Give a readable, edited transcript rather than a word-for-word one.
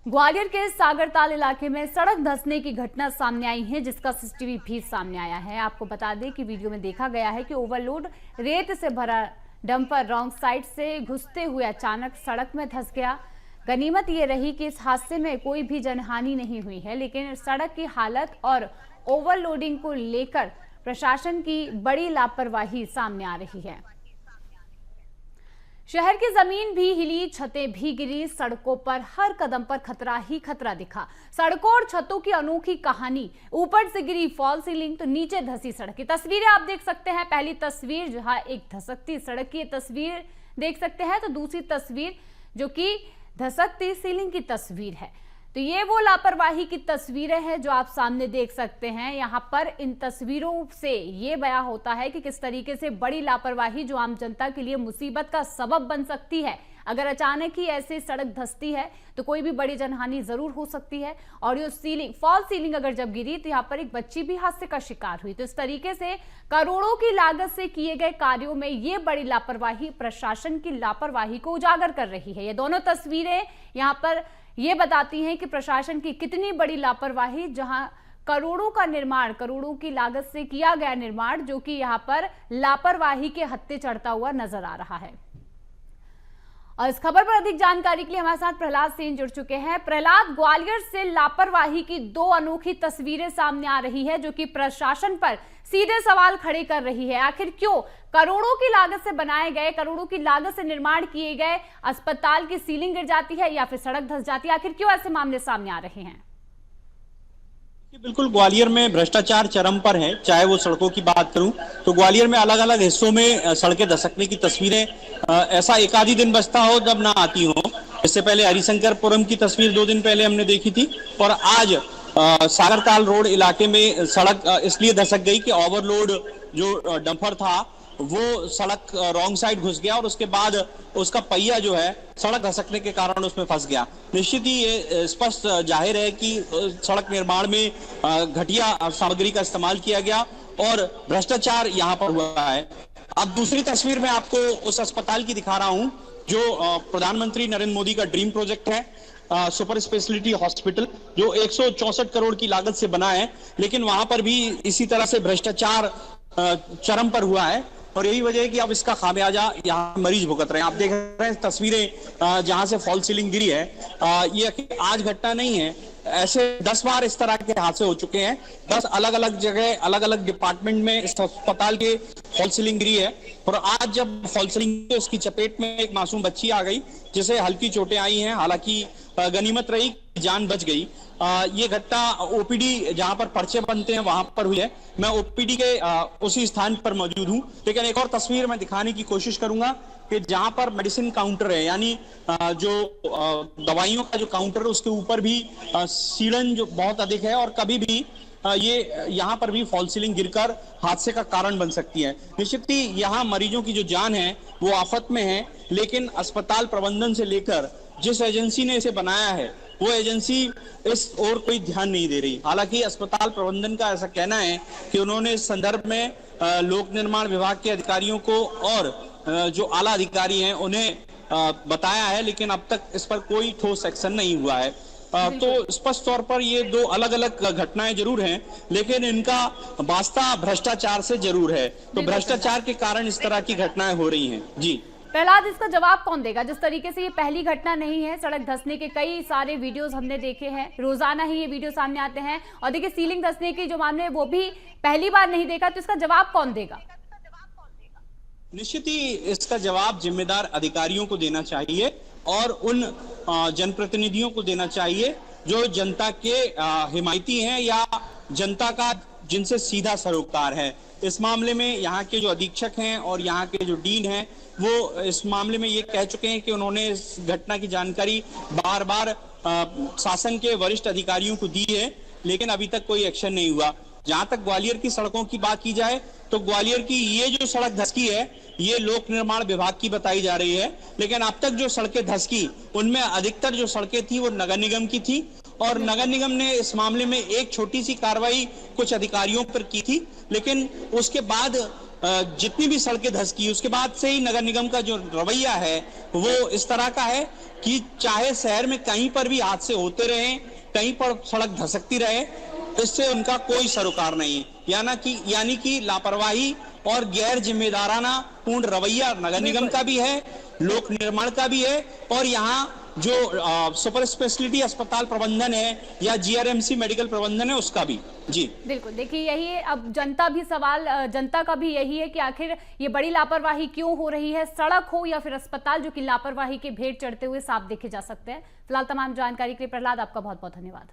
ग्वालियर के सागरताल इलाके में सड़क धंसने की घटना सामने आई है, जिसका सीसीटीवी भी सामने आया है। आपको बता दें कि वीडियो में देखा गया है कि ओवरलोड रेत से भरा डंपर रॉन्ग साइड से घुसते हुए अचानक सड़क में धंस गया। गनीमत ये रही कि इस हादसे में कोई भी जनहानि नहीं हुई है, लेकिन सड़क की हालत और ओवरलोडिंग को लेकर प्रशासन की बड़ी लापरवाही सामने आ रही है। शहर की जमीन भी हिली, छतें भी गिरी, सड़कों पर हर कदम पर खतरा ही खतरा दिखा। सड़कों और छतों की अनोखी कहानी, ऊपर से गिरी फॉल सीलिंग तो नीचे धंसी सड़क की तस्वीरें आप देख सकते हैं। पहली तस्वीर जहां एक धसकती सड़क की तस्वीर देख सकते हैं, तो दूसरी तस्वीर जो कि धसकती सीलिंग की तस्वीर है। तो ये वो लापरवाही की तस्वीरें हैं जो आप सामने देख सकते हैं। यहाँ पर इन तस्वीरों से ये बयां होता है कि किस तरीके से बड़ी लापरवाही जो आम जनता के लिए मुसीबत का सबब बन सकती है। अगर अचानक ही ऐसे सड़क धंसती है तो कोई भी बड़ी जनहानि जरूर हो सकती है। और ये सीलिंग, फॉल सीलिंग अगर जब गिरी तो यहाँ पर एक बच्ची भी हादसे का शिकार हुई। तो इस तरीके से करोड़ों की लागत से किए गए कार्यों में ये बड़ी लापरवाही प्रशासन की लापरवाही को उजागर कर रही है। ये दोनों तस्वीरें यहाँ पर ये बताती हैं कि प्रशासन की कितनी बड़ी लापरवाही, जहां करोड़ों का निर्माण, करोड़ों की लागत से किया गया निर्माण जो कि यहां पर लापरवाही के हत्थे चढ़ता हुआ नजर आ रहा है। और इस खबर पर अधिक जानकारी के लिए हमारे साथ प्रहलाद सेन जुड़ चुके हैं। प्रहलाद, ग्वालियर से लापरवाही की दो अनोखी तस्वीरें सामने आ रही है जो कि प्रशासन पर सीधे सवाल खड़े कर रही है। आखिर क्यों करोड़ों की लागत से बनाए गए, करोड़ों की लागत से निर्माण किए गए अस्पताल की सीलिंग गिर जाती है या फिर सड़क धंस जाती है? आखिर क्यों ऐसे मामले सामने आ रहे हैं? बिल्कुल, ग्वालियर में भ्रष्टाचार चरम पर है। चाहे वो सड़कों की बात करूं तो ग्वालियर में अलग अलग हिस्सों में सड़कें धसकने की तस्वीरें ऐसा एक आधी दिन बचता हो जब ना आती हो। इससे पहले हरिशंकरपुरम की तस्वीर 2 दिन पहले हमने देखी थी और आज सागरताल रोड इलाके में सड़क इसलिए धसक गई कि ओवरलोड जो डंपर था वो सड़क रॉन्ग साइड घुस गया और उसके बाद उसका पहिया जो है सड़क धसकने के कारण उसमें फंस गया। निश्चित ही ये स्पष्ट जाहिर है कि सड़क निर्माण में घटिया सामग्री का इस्तेमाल किया गया और भ्रष्टाचार यहाँ पर हुआ है। अब दूसरी तस्वीर में आपको उस अस्पताल की दिखा रहा हूँ जो प्रधानमंत्री नरेंद्र मोदी का ड्रीम प्रोजेक्ट है, सुपर स्पेशलिटी हॉस्पिटल, जो 164 करोड़ की लागत से बना है। लेकिन वहां पर भी इसी तरह से भ्रष्टाचार चरम पर हुआ है और यही वजह है कि अब इसका खामियाजा यहाँ मरीज भुगत रहे हैं। आप देख रहे हैं तस्वीरें जहां से फॉल सीलिंग गिरी है। ये आज घटना नहीं है, ऐसे 10 बार इस तरह के हादसे हो चुके हैं। 10 अलग अलग जगह, अलग अलग डिपार्टमेंट में इस अस्पताल के फॉल सीलिंग गिरी है और आज जब फॉल सीलिंग उसकी चपेट में एक मासूम बच्ची आ गई जिसे हल्की चोटें आई हैं। हालांकि गनीमत रही, जान बच गई। ये घटना ओपीडी जहां पर पर्चे बनते हैं वहां पर हुई है। मैं ओपीडी के उसी स्थान पर मौजूद हूं, लेकिन एक और तस्वीर मैं दिखाने की कोशिश करूंगा कि जहां पर मेडिसिन काउंटर है, यानी जो दवाइयों का जो काउंटर है उसके ऊपर भी सीलन जो बहुत अधिक है और कभी भी ये यहाँ पर भी फॉल सीलिंग गिरकर हादसे का कारण बन सकती है। निश्चित ही यहाँ मरीजों की जो जान है वो आफत में है, लेकिन अस्पताल प्रबंधन से लेकर जिस एजेंसी ने इसे बनाया है वो एजेंसी इस ओर कोई ध्यान नहीं दे रही। हालांकि अस्पताल प्रबंधन का ऐसा कहना है कि उन्होंने इस संदर्भ में लोक निर्माण विभाग के अधिकारियों को और जो आला अधिकारी हैं उन्हें बताया है, लेकिन अब तक इस पर कोई ठोस एक्शन नहीं हुआ है। तो स्पष्ट तौर पर ये दो अलग अलग घटनाएं जरूर हैं, लेकिन इनका वास्ता भ्रष्टाचार से जरूर है। तो भ्रष्टाचार के कारण इस तरह की घटनाएं हो रही हैं। जी प्रहलाद, इसका जवाब कौन देगा? जिस तरीके से ये पहली घटना नहीं है, सड़क धंसने के कई सारे वीडियोस हमने देखे हैं, रोजाना ही ये वीडियो सामने आते हैं और देखिए सीलिंग धंसने की जो मामले है वो भी पहली बार नहीं देखा, तो इसका जवाब कौन देगा? निश्चित ही इसका जवाब जिम्मेदार अधिकारियों को देना चाहिए और उन जनप्रतिनिधियों को देना चाहिए जो जनता के हिमायती हैं या जनता का जिनसे सीधा सरोकार है। इस मामले में यहाँ के जो अधीक्षक हैं और यहाँ के जो डीन हैं वो इस मामले में ये कह चुके हैं कि उन्होंने इस घटना की जानकारी बार बार शासन के वरिष्ठ अधिकारियों को दी है, लेकिन अभी तक कोई एक्शन नहीं हुआ। जहां तक ग्वालियर की सड़कों की बात की जाए तो ग्वालियर की ये जो सड़क धसकी है ये लोक निर्माण विभाग की बताई जा रही है, लेकिन अब तक जो सड़कें धसकी उनमें अधिकतर जो सड़कें थी वो नगर निगम की थी और नगर निगम ने इस मामले में एक छोटी सी कार्रवाई कुछ अधिकारियों पर की थी, लेकिन उसके बाद जितनी भी सड़कें धसकी उसके बाद से ही नगर निगम का जो रवैया है वो इस तरह का है कि चाहे शहर में कहीं पर भी हादसे होते रहे, कहीं पर सड़क धसकती रहे, इससे उनका कोई सरोकार नहीं है। यानी कि लापरवाही और गैर जिम्मेदाराना पूर्ण रवैया नगर निगम का भी है, लोक निर्माण का भी है, और यहाँ जो सुपर स्पेशलिटी अस्पताल प्रबंधन है या जीआरएमसी मेडिकल प्रबंधन है उसका भी। जी बिल्कुल, देखिए यही है, अब जनता का भी यही है कि आखिर ये बड़ी लापरवाही क्यों हो रही है, सड़क हो या फिर अस्पताल, जो कि लापरवाही के भेंट चढ़ते हुए साफ देखे जा सकते हैं। फिलहाल तमाम जानकारी के लिए प्रहलाद आपका बहुत बहुत धन्यवाद।